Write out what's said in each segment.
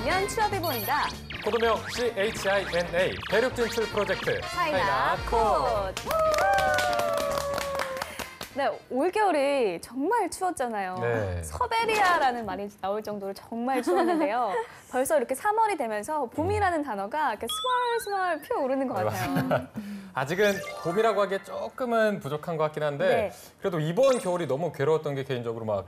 하면 취업이 보인다. 코드명 CHINA 대륙 진출 프로젝트 차이나 코드. 네, 올겨울이 정말 추웠잖아요. 네. 서베리아라는 말이 나올 정도로 정말 추웠는데요. 벌써 이렇게 3월이 되면서 봄이라는 단어가 이렇게 스멀스멀 피어오르는 것 같아요. 아직은 봄이라고 하기에 조금은 부족한 것 같긴 한데 네. 그래도 이번 겨울이 너무 괴로웠던 게 개인적으로 막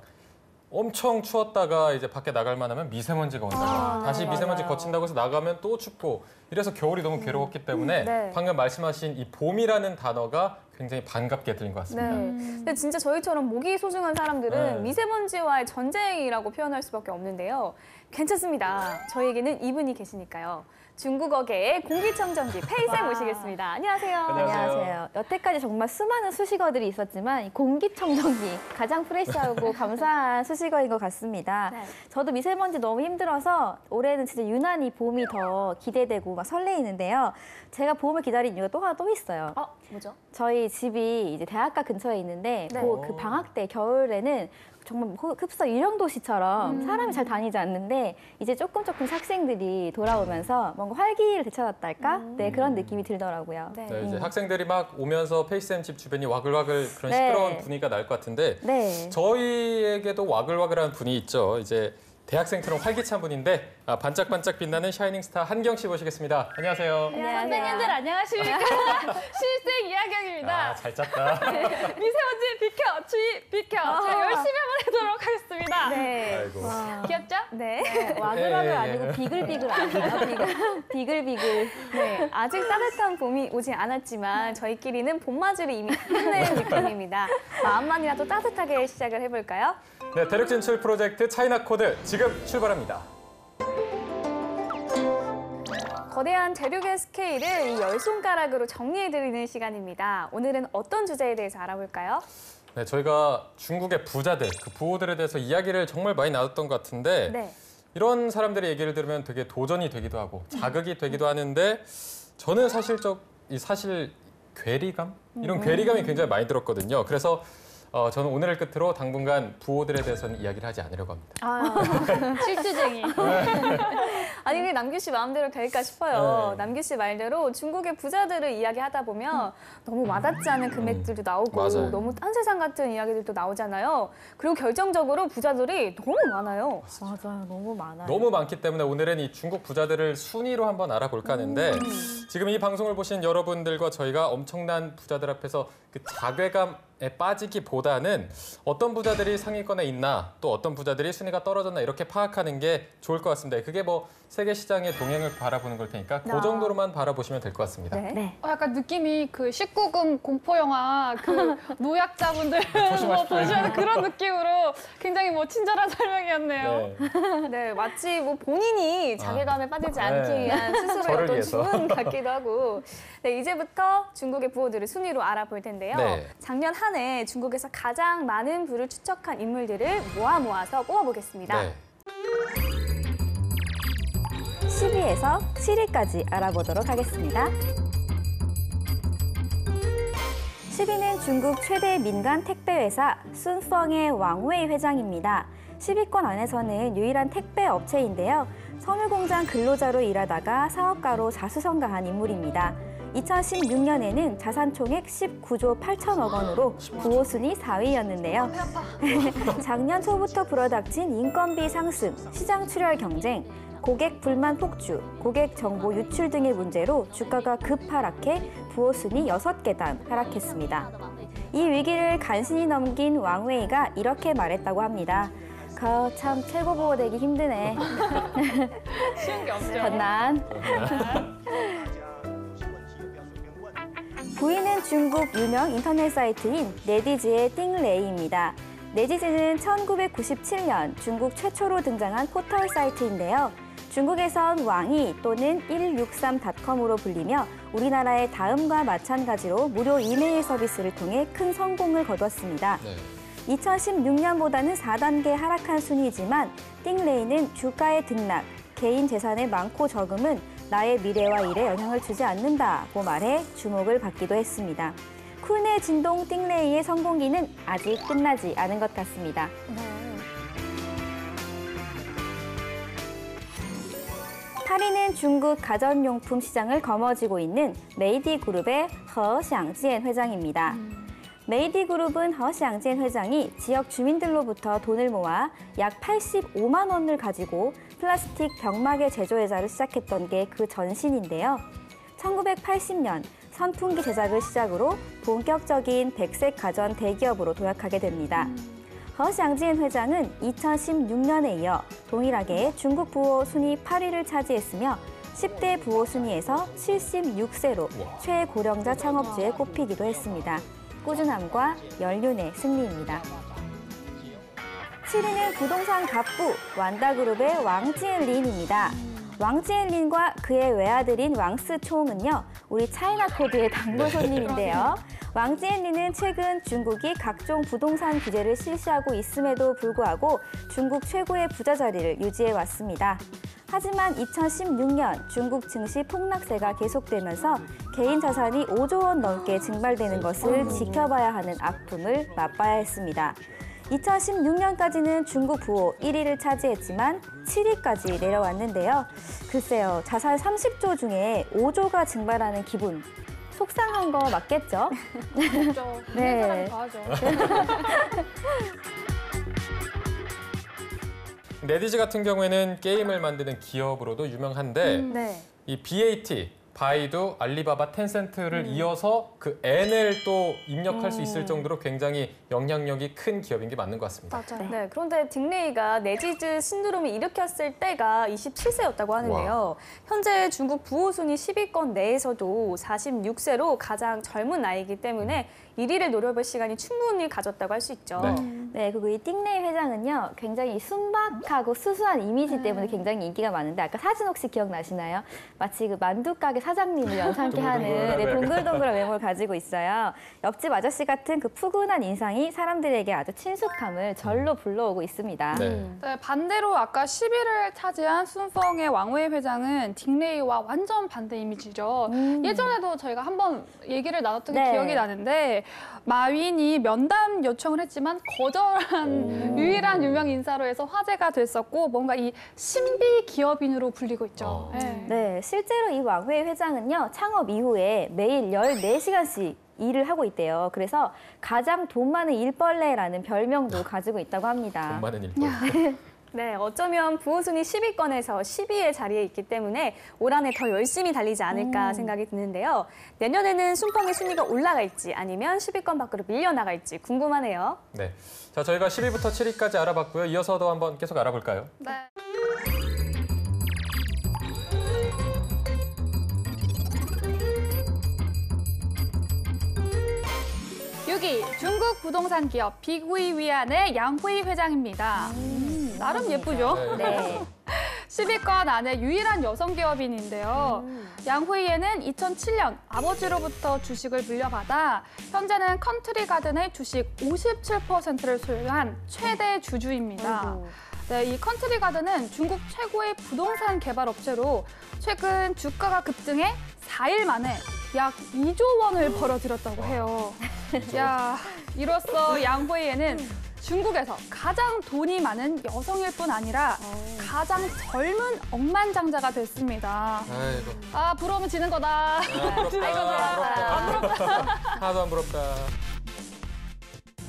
엄청 추웠다가 이제 밖에 나갈만 하면 미세먼지가 온다고 다시 네, 미세먼지 맞아요. 거친다고 해서 나가면 또 춥고 이래서 겨울이 너무 괴로웠기 때문에 네. 방금 말씀하신 이 봄이라는 단어가 굉장히 반갑게 들린 것 같습니다. 네. 근데 진짜 저희처럼 목이 소중한 사람들은 네. 미세먼지와의 전쟁이라고 표현할 수밖에 없는데요. 괜찮습니다. 저희에게는 이분이 계시니까요. 중국어계의 공기청정기 페이쌤 모시겠습니다. 안녕하세요. 안녕하세요. 여태까지 정말 수많은 수식어들이 있었지만 이 공기청정기 가장 프레시하고 감사한 수식어인 것 같습니다. 네. 저도 미세먼지 너무 힘들어서 올해는 진짜 유난히 봄이 더 기대되고 막 설레이는데요. 제가 봄을 기다린 이유가 또 하나 또 있어요. 뭐죠? 저희 집이 이제 대학가 근처에 있는데 네. 그 방학 때 겨울에는 정말 흡사 유령 도시처럼 사람이 잘 다니지 않는데 이제 조금 학생들이 돌아오면서 뭔가 활기를 되찾았달까? 네, 그런 느낌이 들더라고요. 네. 네, 이제 학생들이 막 오면서 페이쌤 집 주변이 와글와글 그런 네. 시끄러운 분위기가 날 것 같은데 네. 저희에게도 와글와글한 분이 있죠. 이제 대학생처럼 활기찬 분인데 반짝반짝 빛나는 샤이닝 스타 한경 씨 모시겠습니다. 안녕하세요. 선생님들 안녕하십니까? 실생 이하경입니다. 잘 짰다. 미세먼지 비켜, 추위 비켜. 제가 열심히 한번 해보도록 하겠습니다. 네. 아이고. 귀엽죠? 네. 와글와글 아니고 비글비글 아니에요? 비글비글. 네, 아직 따뜻한 봄이 오지 않았지만 저희끼리는 봄맞이를 이미 끝낸 느낌입니다. 마음만이라도 따뜻하게 시작을 해볼까요? 네, 대륙 진출 프로젝트 차이나 코드 지금 출발합니다. 거대한 대륙의 스케일을 이 열 손가락으로 정리해드리는 시간입니다. 오늘은 어떤 주제에 대해서 알아볼까요? 네, 저희가 중국의 부자들, 그 부호들에 대해서 이야기를 정말 많이 나눴던 것 같은데 네. 이런 사람들의 얘기를 들으면 되게 도전이 되기도 하고 자극이 되기도 하는데 저는 사실 괴리감? 이런 괴리감이 굉장히 많이 들었거든요. 그래서 저는 오늘을 끝으로 당분간 부호들에 대해서는 이야기를 하지 않으려고 합니다. 실주쟁이. 아니, 이게 남규 씨 마음대로 될까 싶어요. 네. 남규 씨 말대로 중국의 부자들을 이야기하다 보면 너무 와닿지 않은 금액들도 나오고 맞아요. 너무 딴 세상 같은 이야기들도 나오잖아요. 그리고 결정적으로 부자들이 너무 많아요. 맞아요. 너무 많아요. 너무 많기 때문에 오늘은 이 중국 부자들을 순위로 한번 알아볼까 하는데 지금 이 방송을 보신 여러분들과 저희가 엄청난 부자들 앞에서 그 자괴감에 빠지기보다는 어떤 부자들이 상위권에 있나 또 어떤 부자들이 순위가 떨어졌나 이렇게 파악하는 게 좋을 것 같습니다. 그게 뭐 세계 시장의 동향을 바라보는 걸 테니까 그 정도로만 바라보시면 될 것 같습니다. 네. 약간 느낌이 그 19금 공포 영화 그 노약자분들 뭐 보시는 그런 느낌으로 굉장히 뭐 친절한 설명이었네요. 네. 네, 마치 뭐 본인이 자괴감에 빠지지 않기 네. 위한 스스로의 저를 어떤 위해서. 주문 같기도 하고. 네, 이제부터 중국의 부호들을 순위로 알아볼 텐데요. 네. 작년 한 해 중국에서 가장 많은 부를 추적한 인물들을 모아서 뽑아보겠습니다. 네. 10위에서 7위까지 알아보도록 하겠습니다. 10위는 중국 최대 민간 택배회사 순펑의 왕웨이 회장입니다. 10위권 안에서는 유일한 택배 업체인데요. 섬유공장 근로자로 일하다가 사업가로 자수성가한 인물입니다. 2016년에는 자산 총액 19조 8천억 원으로 부호 순위 4위였는데요. 작년 초부터 불어닥친 인건비 상승, 시장 출혈 경쟁, 고객 불만 폭주, 고객 정보 유출 등의 문제로 주가가 급하락해 부호 순위 6계단 하락했습니다. 이 위기를 간신히 넘긴 왕웨이가 이렇게 말했다고 합니다. 참 최고 보호 되기 힘드네. 쉬운 게 없죠. 전난. 9위는 중국 유명 인터넷 사이트인 네디즈의 띵레이입니다. 네디즈는 1997년 중국 최초로 등장한 포털 사이트인데요. 중국에선 왕이 또는 163.com으로 불리며 우리나라의 다음과 마찬가지로 무료 이메일 서비스를 통해 큰 성공을 거뒀습니다. 네. 2016년보다는 4단계 하락한 순위지만 띵레이는 주가의 등락, 개인 재산의 많고 적음은 나의 미래와 일에 영향을 주지 않는다고 말해 주목을 받기도 했습니다. 쿨네 진동 띵레이의 성공기는 아직 끝나지 않은 것 같습니다. 파리는 중국 가전용품 시장을 거머쥐고 있는 메이디 그룹의 허샹지엔 회장입니다. 메이디 그룹은 허샹지엔 회장이 지역 주민들로부터 돈을 모아 약 85만 원을 가지고 플라스틱 병마개 제조 회사를 시작했던 게 그 전신인데요. 1980년 선풍기 제작을 시작으로 본격적인 백색 가전 대기업으로 도약하게 됩니다. 허샹지엔 회장은 2016년에 이어 동일하게 중국 부호 순위 8위를 차지했으며 10대 부호 순위에서 76세로 최고령자 창업주에 꼽히기도 했습니다. 꾸준함과 연륜의 승리입니다. 7위는 부동산 갑부 완다그룹의 왕지엔린입니다. 왕지엔린과 그의 외아들인 왕스총은요, 우리 차이나코드의 단골 손님인데요. 왕지엔린은 최근 중국이 각종 부동산 규제를 실시하고 있음에도 불구하고 중국 최고의 부자 자리를 유지해 왔습니다. 하지만 2016년 중국 증시 폭락세가 계속되면서 개인 자산이 5조 원 넘게 증발되는 것을 지켜봐야 하는 아픔을 맛봐야 했습니다. 2016년까지는 중국 부호 1위를 차지했지만 7위까지 내려왔는데요. 글쎄요, 자산 30조 중에 5조가 증발하는 기분. 속상한 거 맞겠죠? 그렇죠. 네. 사람이 더 하죠. 네디즈 같은 경우에는 게임을 만드는 기업으로도 유명한데 네. 이 BAT, 바이두, 알리바바, 텐센트를 이어서 그 N을 또 입력할 수 있을 정도로 굉장히 영향력이 큰 기업인 게 맞는 것 같습니다. 맞아요. 네, 그런데 딩레이가 네디즈 신드롬을 일으켰을 때가 27세였다고 하는데요. 현재 중국 부호 순위 10위권 내에서도 46세로 가장 젊은 나이이기 때문에 1위를 노려볼 시간이 충분히 가졌다고 할 수 있죠. 네. 네, 그리고 이 띵레이 회장은요, 굉장히 순박하고 수수한 이미지 때문에 굉장히 인기가 많은데, 아까 사진 혹시 기억나시나요? 마치 그 만두 가게 사장님을 연상케 하는 네, 동글동글한 외모를 가지고 있어요. 옆집 아저씨 같은 그 푸근한 인상이 사람들에게 아주 친숙함을 절로 불러오고 있습니다. 네. 네, 반대로 아까 10위를 차지한 순펑의 왕웨이 회장은 딩레이와 완전 반대 이미지죠. 예전에도 저희가 한번 얘기를 나눴던 게 네. 기억이 나는데 마윈이 면담 요청을 했지만 거절한 유일한 유명 인사로 해서 화제가 됐었고 뭔가 이 신비 기업인으로 불리고 있죠. 네. 네, 실제로 이 왕회 회장은요, 창업 이후에 매일 14시간씩 일을 하고 있대요. 그래서 가장 돈 많은 일벌레라는 별명도 가지고 있다고 합니다. 돈 많은 일벌레. 네, 어쩌면 부호 순위 10위권에서 10위의 자리에 있기 때문에 올 한해 더 열심히 달리지 않을까 생각이 드는데요. 내년에는 순펑의 순위가 올라갈지 아니면 10위권 밖으로 밀려나갈지 궁금하네요. 네. 자, 저희가 10위부터 7위까지 알아봤고요. 이어서도 한번 계속 알아볼까요? 네. 6위 중국 부동산 기업 빅위위안의 양후이 회장입니다. 나름 예쁘죠? 네. 10위권 안에 유일한 여성 기업인인데요. 양후이에는 2007년 아버지로부터 주식을 물려받아 현재는 컨트리 가든의 주식 57%를 소유한 최대 주주입니다. 네, 이 컨트리 가든은 중국 최고의 부동산 개발 업체로 최근 주가가 급등해 4일 만에 약 2조 원을 벌어들였다고 해요. 야, 이로써 양후이에는 중국에서 가장 돈이 많은 여성일 뿐 아니라 가장 젊은 억만장자가 됐습니다. 아이고. 아, 부러우면 지는 거다. 부럽다. 부럽다. 하나도 안 부럽다.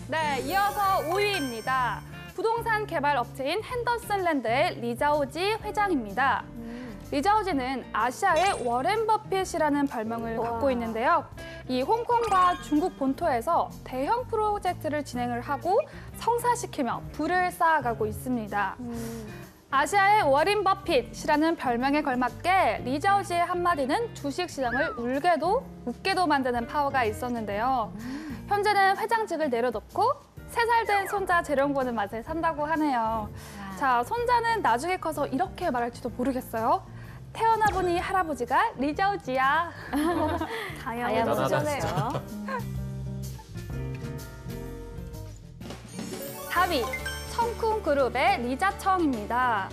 네, 이어서 5위입니다. 부동산 개발 업체인 핸더슨랜드의 리자오지 회장입니다. 리자오지는 아시아의 워렌 버핏이라는 별명을 갖고 있는데요. 이 홍콩과 중국 본토에서 대형 프로젝트를 진행을 하고 성사시키며 부를 쌓아가고 있습니다. 아시아의 워렌 버핏이라는 별명에 걸맞게 리자오지의 한마디는 주식시장을 울게도 웃게도 만드는 파워가 있었는데요. 현재는 회장직을 내려놓고 3살 된 손자 재롱 보는 맛에 산다고 하네요. 자, 손자는 나중에 커서 이렇게 말할지도 모르겠어요. 태어나 보니 할아버지가 리자오지야. 다양한 대단하다, 수준이에요. 4위, 청쿵 그룹의 리자청입니다.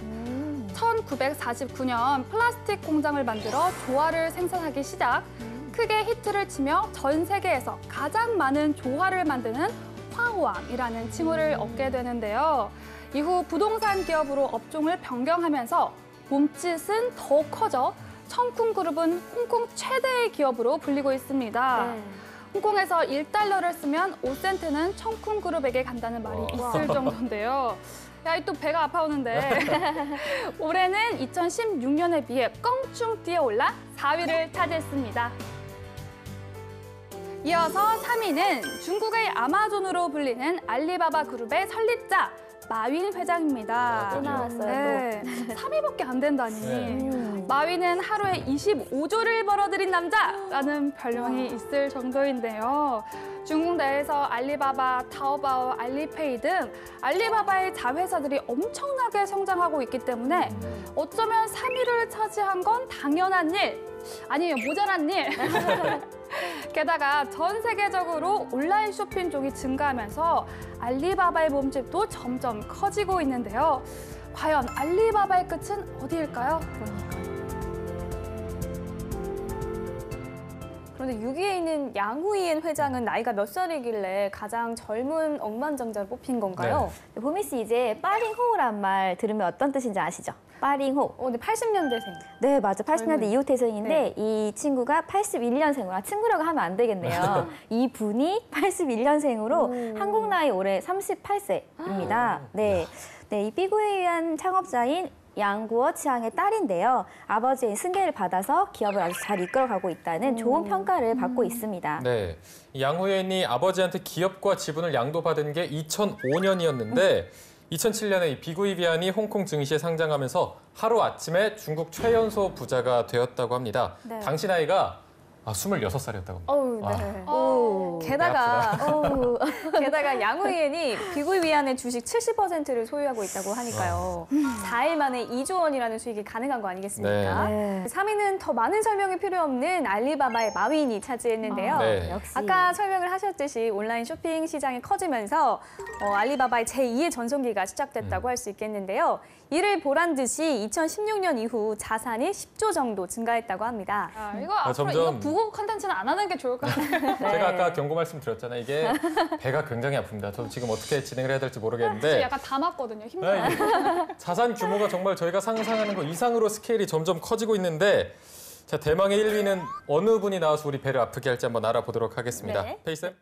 1949년 플라스틱 공장을 만들어 조화를 생산하기 시작, 크게 히트를 치며 전 세계에서 가장 많은 조화를 만드는 화왕이라는 칭호를 얻게 되는데요. 이후 부동산 기업으로 업종을 변경하면서 몸짓은 더 커져 청쿤그룹은 홍콩 최대의 기업으로 불리고 있습니다. 네. 홍콩에서 1달러를 쓰면 5센트는 청쿤그룹에게 간다는 말이 있을 정도인데요. 야, 또 배가 아파오는데 올해는 2016년에 비해 껑충 뛰어올라 4위를 차지했습니다. 이어서 3위는 중국의 아마존으로 불리는 알리바바 그룹의 설립자 마윈 회장입니다. 또 나왔어요. 네, 3위밖에 안 된다니. 네. 마윈은 하루에 25조를 벌어들인 남자라는 별명이 있을 정도인데요. 중국 내에서 알리바바, 타오바오, 알리페이 등 알리바바의 자회사들이 엄청나게 성장하고 있기 때문에 어쩌면 3위를 차지한 건 당연한 일, 아니면 모자란 일. 게다가 전 세계적으로 온라인 쇼핑종이 증가하면서 알리바바의 몸집도 점점 커지고 있는데요. 과연 알리바바의 끝은 어디일까요? 그런데 6위에 있는 양후이엔 회장은 나이가 몇 살이길래 가장 젊은 억만장자로 뽑힌 건가요? 보미 씨 이제 빠링호우란 말 들으면 어떤 뜻인지 아시죠? 빠링호. 근데 80년대생. 네, 맞아. 80년대 젊은. 이후 태생인데 네. 이 친구가 81년생으로 친구라고 하면 안 되겠네요. 이 분이 81년생으로 한국 나이 올해 38세입니다. 네. 네, 이 삐구에 의한 창업자인 양구어 치앙의 딸인데요. 아버지의 승계를 받아서 기업을 아주 잘 이끌어가고 있다는 좋은 평가를 받고 있습니다. 네, 이 양후엔이 아버지한테 기업과 지분을 양도받은 게 2005년이었는데 2007년에 이 비구이비안이 홍콩 증시에 상장하면서 하루아침에 중국 최연소 부자가 되었다고 합니다. 네. 당시 나이가 26살이었다고 합니다. 어우, 와. 네. 오. 게다가 양후이엔이 비구이비안의 주식 70%를 소유하고 있다고 하니까요. 4일 만에 2조 원이라는 수익이 가능한 거 아니겠습니까? 네. 3위는 더 많은 설명이 필요 없는 알리바바의 마윈이 차지했는데요. 네. 역시. 아까 설명을 하셨듯이 온라인 쇼핑 시장이 커지면서 알리바바의 제2의 전성기가 시작됐다고 할 수 있겠는데요. 이를 보란 듯이 2016년 이후 자산이 10조 정도 증가했다고 합니다. 이거 앞으로 점점- 이거 부고 컨텐츠는 안 하는 게 좋을 것 같아요. 제가 아까 경고 말씀 드렸잖아요. 이게 배가 굉장히 아픕니다. 저도 지금 어떻게 진행을 해야 될지 모르겠는데 약간 담았거든요. 힘들어요. 네, 자산 규모가 정말 저희가 상상하는 것 이상으로 스케일이 점점 커지고 있는데 자, 대망의 1위는 어느 분이 나와서 우리 배를 아프게 할지 한번 알아보도록 하겠습니다. 네. 페이쌤.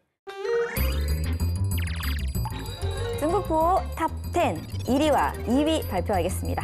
중국 부호 탑 10 1위와 2위 발표하겠습니다.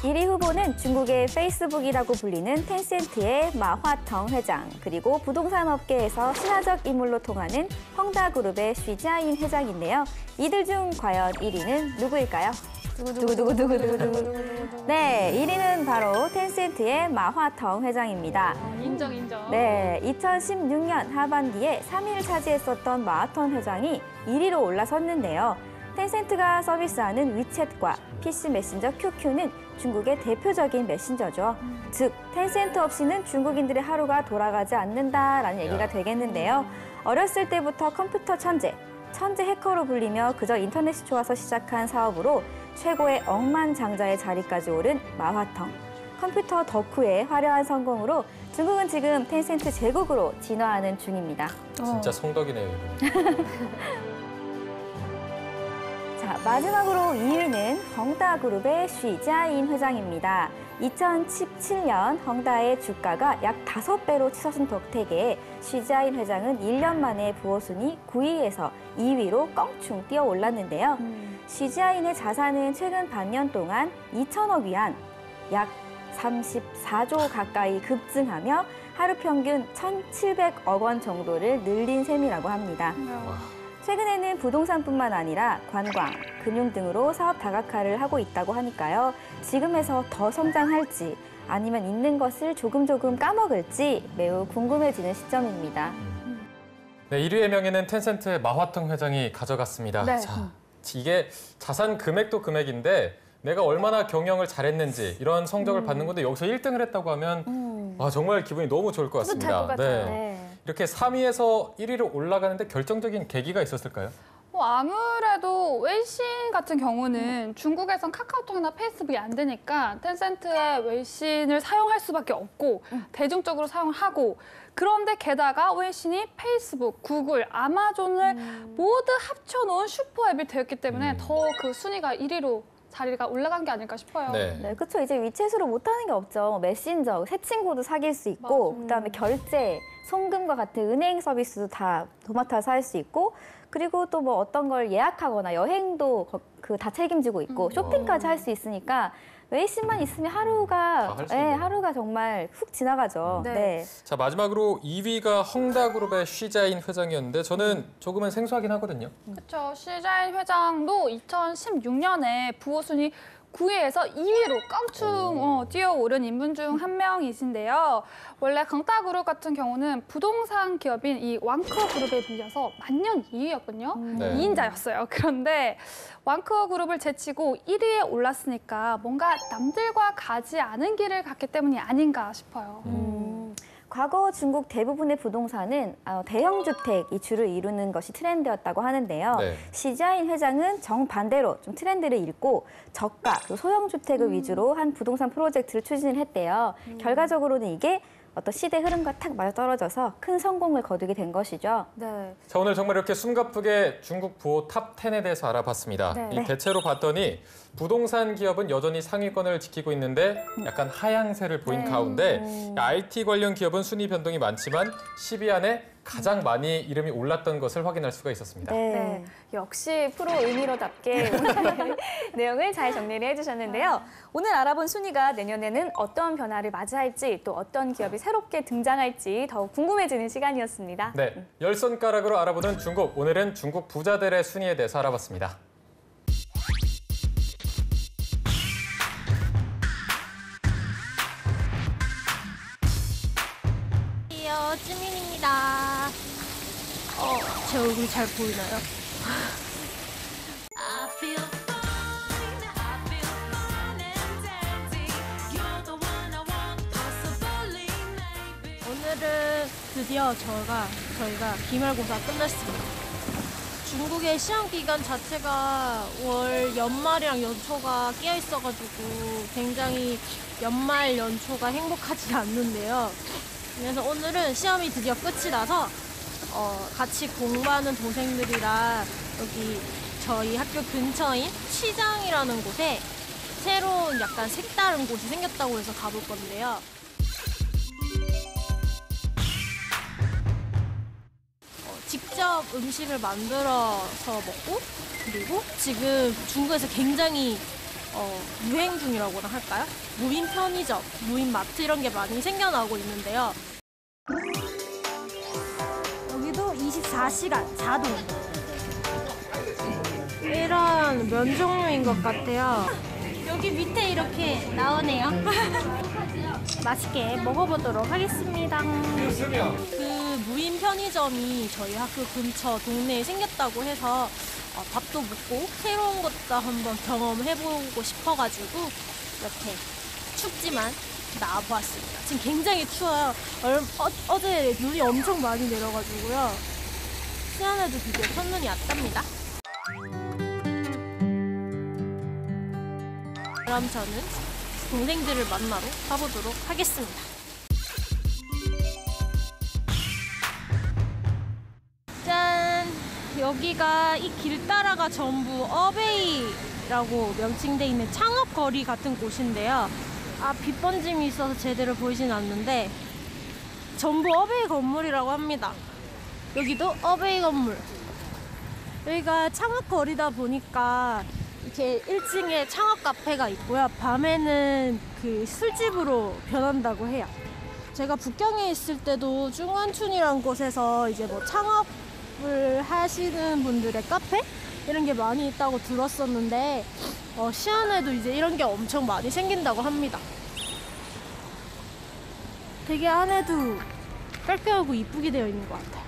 1위 후보는 중국의 페이스북이라고 불리는 텐센트의 마화텅 회장, 그리고 부동산 업계에서 신화적 인물로 통하는 헝다그룹의 쉬지아인 회장인데요. 이들 중 과연 1위는 누구일까요? 두구두구두구두구두구. 네, 1위는 바로 텐센트의 마화텅 회장입니다. 인정, 인정. 네, 2016년 하반기에 3위를 차지했었던 마하턴 회장이 1위로 올라섰는데요. 텐센트가 서비스하는 위챗과 PC 메신저 QQ는 중국의 대표적인 메신저죠. 즉, 텐센트 없이는 중국인들의 하루가 돌아가지 않는다라는 얘기가 되겠는데요. 어렸을 때부터 컴퓨터 천재 해커로 불리며 그저 인터넷이 좋아서 시작한 사업으로 최고의 억만장자의 자리까지 오른 마화텅. 컴퓨터 덕후의 화려한 성공으로 중국은 지금 텐센트 제국으로 진화하는 중입니다. 진짜 성덕이네요. 이분. 자, 마지막으로 2위는 헝다그룹의 쉬지아인 회장입니다. 2017년 헝다의 주가가 약 5배로 치솟은 덕택에 쉬지아인 회장은 1년 만에 부호순위 9위에서 2위로 껑충 뛰어 올랐는데요. 쉬지아인의 자산은 최근 반년 동안 2천억 위안, 약 34조 가까이 급증하며 하루 평균 1,700억 원 정도를 늘린 셈이라고 합니다. 최근에는 부동산뿐만 아니라 관광, 금융 등으로 사업 다각화를 하고 있다고 하니까요. 지금에서 더 성장할지 아니면 있는 것을 조금 까먹을지 매우 궁금해지는 시점입니다. 네, 1위의 명예는 텐센트의 마화텅 회장이 가져갔습니다. 네. 자, 이게 자산 금액도 금액인데 내가 얼마나 경영을 잘했는지 이런 성적을 받는 건데 여기서 1등을 했다고 하면 정말 기분이 너무 좋을 것 뿌듯할 같습니다. 것 같아요. 네. 이렇게 3위에서 1위로 올라가는데 결정적인 계기가 있었을까요? 아무래도 웨이신 같은 경우는 중국에선 카카오톡이나 페이스북이 안 되니까 텐센트의 웨이신을 사용할 수밖에 없고 대중적으로 사용하고 그런데 게다가 웨이신이 페이스북, 구글, 아마존을 모두 합쳐놓은 슈퍼앱이 되었기 때문에 더 그 순위가 1위로 자리가 올라간 게 아닐까 싶어요. 네. 네, 그렇죠. 이제 위챗으로 못하는 게 없죠. 메신저, 새 친구도 사귈 수 있고, 맞아. 그다음에 결제, 송금과 같은 은행 서비스도 다 도맡아서 할 수 있고, 그리고 또 뭐 어떤 걸 예약하거나 여행도 다 책임지고 있고, 쇼핑까지 할 수 있으니까 웨이신만 있으면 하루가, 다할수 네, 있네요. 하루가 정말 훅 지나가죠. 네. 네. 자, 마지막으로 2위가 헝다그룹의 쉬자인 회장이었는데 저는 조금은 생소하긴 하거든요. 그렇죠. 시자인 회장도 2016년에 부호 순위 9위에서 2위로 깡충 뛰어오른 인물 중 한 명이신데요. 원래 강따그룹 같은 경우는 부동산 기업인 이 왕크그룹에 빌려서 만년 2위였거든요. 네. 2인자였어요. 그런데 왕크그룹을 제치고 1위에 올랐으니까 뭔가 남들과 가지 않은 길을 갔기 때문이 아닌가 싶어요. 과거 중국 대부분의 부동산은 대형 주택이 주를 이루는 것이 트렌드였다고 하는데요. 네. 시자인 회장은 정반대로 좀 트렌드를 읽고 저가, 그리고 소형 주택을 위주로 한 부동산 프로젝트를 추진을 했대요. 결과적으로는 이게 어떤 시대 흐름과 탁 맞아떨어져서 큰 성공을 거두게 된 것이죠. 네. 자, 오늘 정말 이렇게 숨가쁘게 중국 부호 탑 10에 대해서 알아봤습니다. 네. 이 대체로 봤더니 부동산 기업은 여전히 상위권을 지키고 있는데 약간 하향세를 보인 가운데 IT 관련 기업은 순위 변동이 많지만 10위 안에 가장 많이 이름이 올랐던 것을 확인할 수가 있었습니다. 네, 역시 프로 의미로답게 오늘 내용을 잘 정리를 해주셨는데요. 오늘 알아본 순위가 내년에는 어떤 변화를 맞이할지 또 어떤 기업이 새롭게 등장할지 더욱 궁금해지는 시간이었습니다. 네, 열 손가락으로 알아보는 중국. 오늘은 중국 부자들의 순위에 대해서 알아봤습니다. 안녕하세요, 쯔민입니다. 제 얼굴이 잘 보이나요? 오늘은 드디어 저희가 기말고사 끝냈습니다. 중국의 시험 기간 자체가 월 연말이랑 연초가 끼어 있어가지고 굉장히 연말 연초가 행복하지 않는데요. 그래서 오늘은 시험이 드디어 끝이 나서 같이 공부하는 동생들이랑 여기 저희 학교 근처인 시장이라는 곳에 새로운 약간 색다른 곳이 생겼다고 해서 가볼 건데요. 직접 음식을 만들어서 먹고, 그리고 지금 중국에서 굉장히 유행 중이라고나 할까요? 무인 편의점, 무인 마트 이런 게 많이 생겨나고 있는데요. 여기도 24시간 자동. 이런 면 종류인 것 같아요. 여기 밑에 이렇게 나오네요. 맛있게 먹어보도록 하겠습니다. 그 무인 편의점이 저희 학교 근처 동네에 생겼다고 해서 밥도 먹고 새로운 것도 한번 경험해보고 싶어가지고 이렇게 춥지만 나와보았습니다. 지금 굉장히 추워요. 어제 눈이 엄청 많이 내려가지고요. 시안에도 드디어 첫눈이 왔답니다. 그럼 저는 동생들을 만나러 가보도록 하겠습니다. 짠! 여기가 이 길 따라가 전부 어베이라고 명칭돼 있는 창업거리 같은 곳인데요. 빛 번짐이 있어서 제대로 보이진 않는데 전부 어베이 건물이라고 합니다. 여기도 어베이 건물. 여기가 창업거리다 보니까 이렇게 1층에 창업 카페가 있고요. 밤에는 그 술집으로 변한다고 해요. 제가 북경에 있을 때도 중안춘이라는 곳에서 이제 뭐 창업을 하시는 분들의 카페 이런 게 많이 있다고 들었었는데 시안에도 이제 이런 게 엄청 많이 생긴다고 합니다. 되게 안에도 깔끔하고 이쁘게 되어 있는 것 같아요.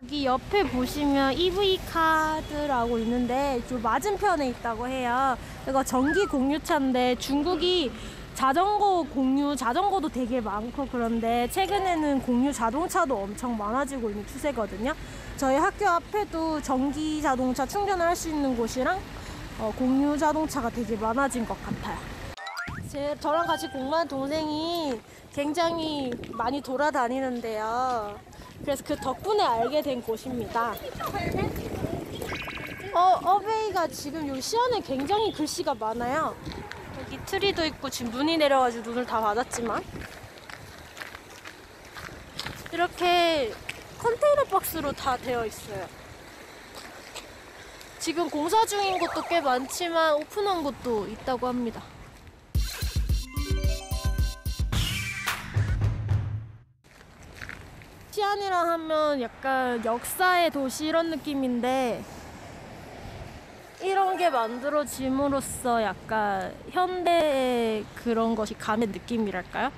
여기 옆에 보시면 EV 카드라고 있는데 좀 맞은편에 있다고 해요. 이거 전기 공유차인데 중국이 자전거도 되게 많고 그런데 최근에는 공유 자동차도 엄청 많아지고 있는 추세거든요. 저희 학교 앞에도 전기 자동차 충전을 할 수 있는 곳이랑 공유 자동차가 되게 많아진 것 같아요. 저랑 같이 공부하는 동생이 굉장히 많이 돌아다니는데요. 그래서 그 덕분에 알게 된 곳입니다. 어베이가 지금 여기 시안에 굉장히 글씨가 많아요. 여기 트리도 있고 지금 눈이 내려가지고 눈을 다 맞았지만 이렇게 컨테이너 박스로 다 되어 있어요. 지금 공사 중인 곳도 꽤 많지만 오픈한 곳도 있다고 합니다. 시안이라 하면 약간 역사의 도시 이런 느낌인데 이런 게 만들어짐으로써 약간 현대의 그런 것이 가는 느낌이랄까요?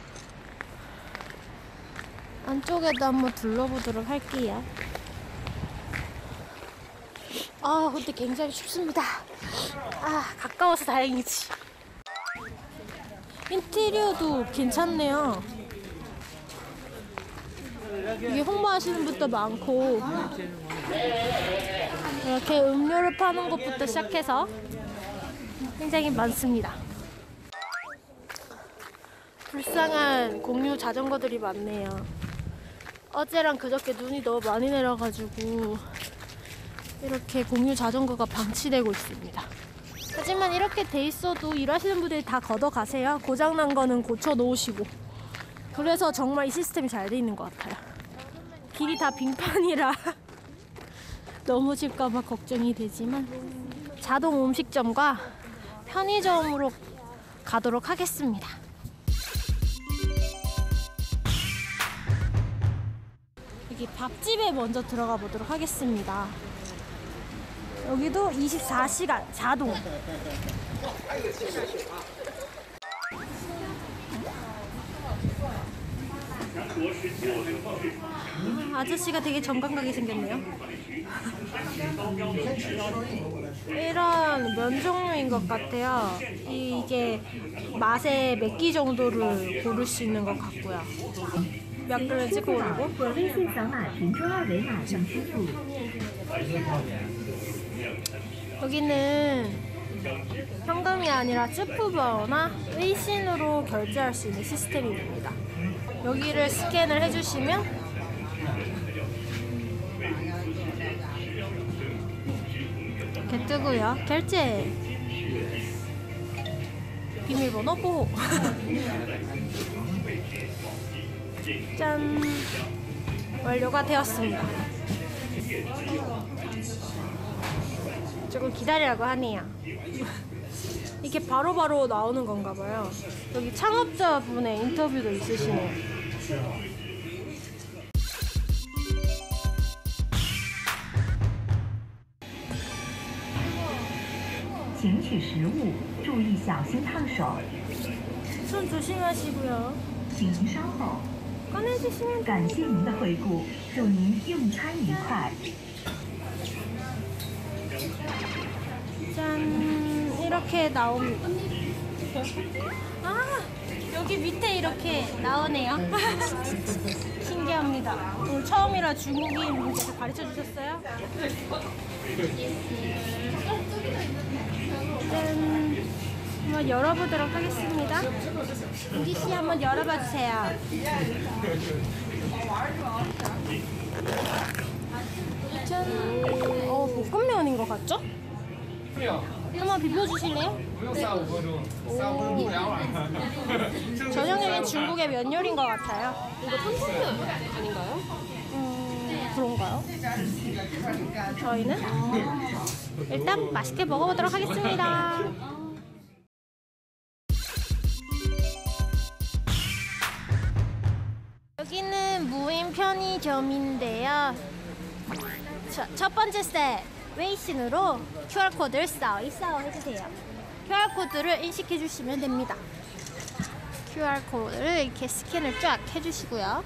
안쪽에도 한번 둘러보도록 할게요. 아, 근데 굉장히 춥습니다. 아, 가까워서 다행이지. 인테리어도 괜찮네요. 이게 홍보하시는 분도 많고 이렇게 음료를 파는 곳부터 시작해서 굉장히 많습니다. 불쌍한 공유 자전거들이 많네요. 어제랑 그저께 눈이 너무 많이 내려가지고 이렇게 공유 자전거가 방치되고 있습니다. 하지만 이렇게 돼 있어도 일하시는 분들이 다 걷어가세요. 고장난 거는 고쳐 놓으시고. 그래서 정말 이 시스템이 잘 돼 있는 것 같아요. 길이 다 빙판이라 넘어질까봐 걱정이 되지만 자동 음식점과 편의점으로 가도록 하겠습니다. 여기 밥집에 먼저 들어가 보도록 하겠습니다. 여기도 24시간 자동. 아저씨가 되게 정감각이 생겼네요. 이런 면 종류인 것 같아요. 이게 맛의 몇 끼 정도를 고를 수 있는 것 같고요. 몇 개를 찍어 오르고 여기는 현금이 아니라 쯔푸버나 웨이신으로 결제할 수 있는 시스템입니다. 여기를 스캔을 해주시면 이렇게 뜨고요. 결제 비밀번호 보호. 짠, 완료가 되었습니다. 조금 기다리라고 하네요. 이게 바로바로 나오는 건가 봐요. 여기 창업자분의 인터뷰도 있으시네요. 손 조심하시고요. 꺼내주시면 感谢您的惠顾，祝您用餐愉快。 짠, 이렇게 나옵니다. 아, 여기 밑에 이렇게 나오네요. 신기합니다. 오늘 처음이라 중국인 분께서 가르쳐 주셨어요? 짠, 한번 열어보도록 하겠습니다. 은지 씨 한번 열어봐 주세요. 짠, 볶음면인 것 같죠? 한번 비벼주실래요? 전형적인 중국의 면 요리인 것 같아요. 이거 탕수육 아닌가요? 그런가요? 저희는 일단 맛있게 먹어보도록 하겠습니다. 여기는 무인 편의점인데요. 첫 번째 셋 웨이신으로 QR코드를 싸워 해주세요. QR코드를 인식해 주시면 됩니다. QR코드를 이렇게 스캔을 쫙 해주시고요.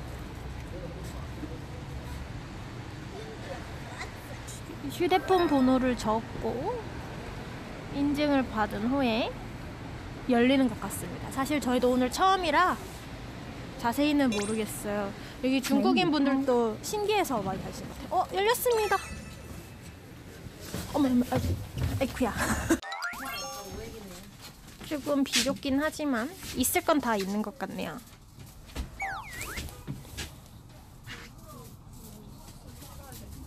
휴대폰 번호를 적고 인증을 받은 후에 열리는 것 같습니다. 사실 저희도 오늘 처음이라 자세히는 모르겠어요. 여기 중국인 분들도 신기해서 많이 가시는 것 같아요. 열렸습니다. 어머, 아이쿠야. 조금 비좁긴 하지만 있을 건 다 있는 것 같네요.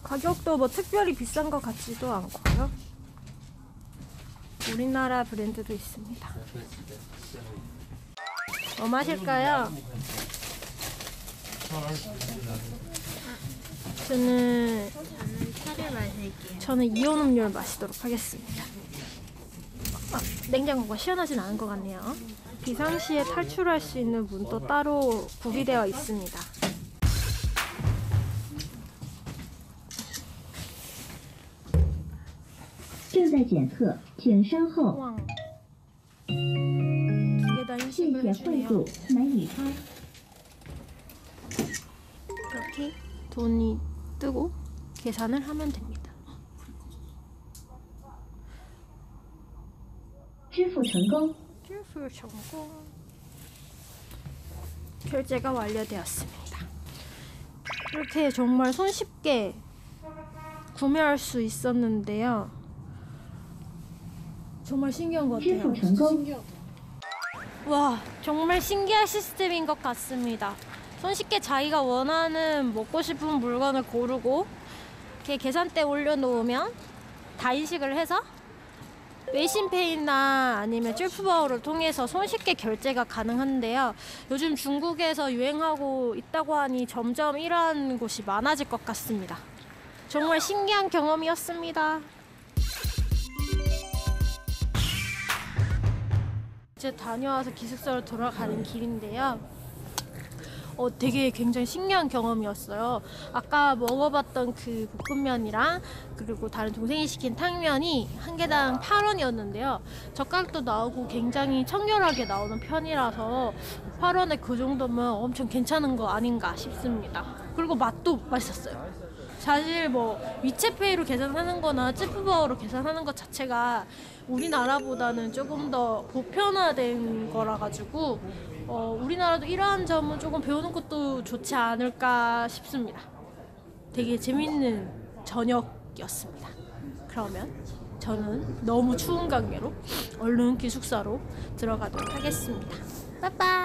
가격도 뭐 특별히 비싼 것 같지도 않고요. 우리나라 브랜드도 있습니다. 뭐 마실까요? 저는 이온 음료를 마시도록 하겠습니다. 냉장고가 시원하진 않은 것 같네요. 비상시에 탈출할 수 있는 문도 따로 구비되어 있습니다.正在检测，请稍后。 우와. 두 개 다 谢 인식을 谢惠 해주네요. 顾，难以发。 이렇게 돈이 뜨고 계산을 하면 됩니다. 支付成功。 支付 成功. 결제가 완료되었습니다. 이렇게 정말 손쉽게 구매할 수 있었는데요. 정말 신기한 것 支付 같아요. 成功。 와, 정말 신기한 시스템인 것 같습니다. 손쉽게 자기가 원하는 먹고 싶은 물건을 고르고 이렇게 계산대에 올려놓으면 다 인식을 해서 웨이신페이나 아니면 쫄프바오를 통해서 손쉽게 결제가 가능한데요. 요즘 중국에서 유행하고 있다고 하니 점점 이러한 곳이 많아질 것 같습니다. 정말 신기한 경험이었습니다. 이제 다녀와서 기숙사로 돌아가는 길인데요. 되게 굉장히 신기한 경험이었어요. 아까 먹어봤던 그 볶음면이랑 그리고 다른 동생이 시킨 탕면이 한 개당 8원이었는데요. 젓가락도 나오고 굉장히 청결하게 나오는 편이라서 8원에 그 정도면 엄청 괜찮은 거 아닌가 싶습니다. 그리고 맛도 맛있었어요. 사실 뭐 위챗페이로 계산하는 거나 찌푸바오로 계산하는 것 자체가 우리나라보다는 조금 더 보편화된 거라 가지고 우리나라도 이러한 점은 조금 배우는 것도 좋지 않을까 싶습니다. 되게 재밌는 저녁이었습니다. 그러면 저는 너무 추운 관계로 얼른 기숙사로 들어가도록 하겠습니다. 빠이빠이.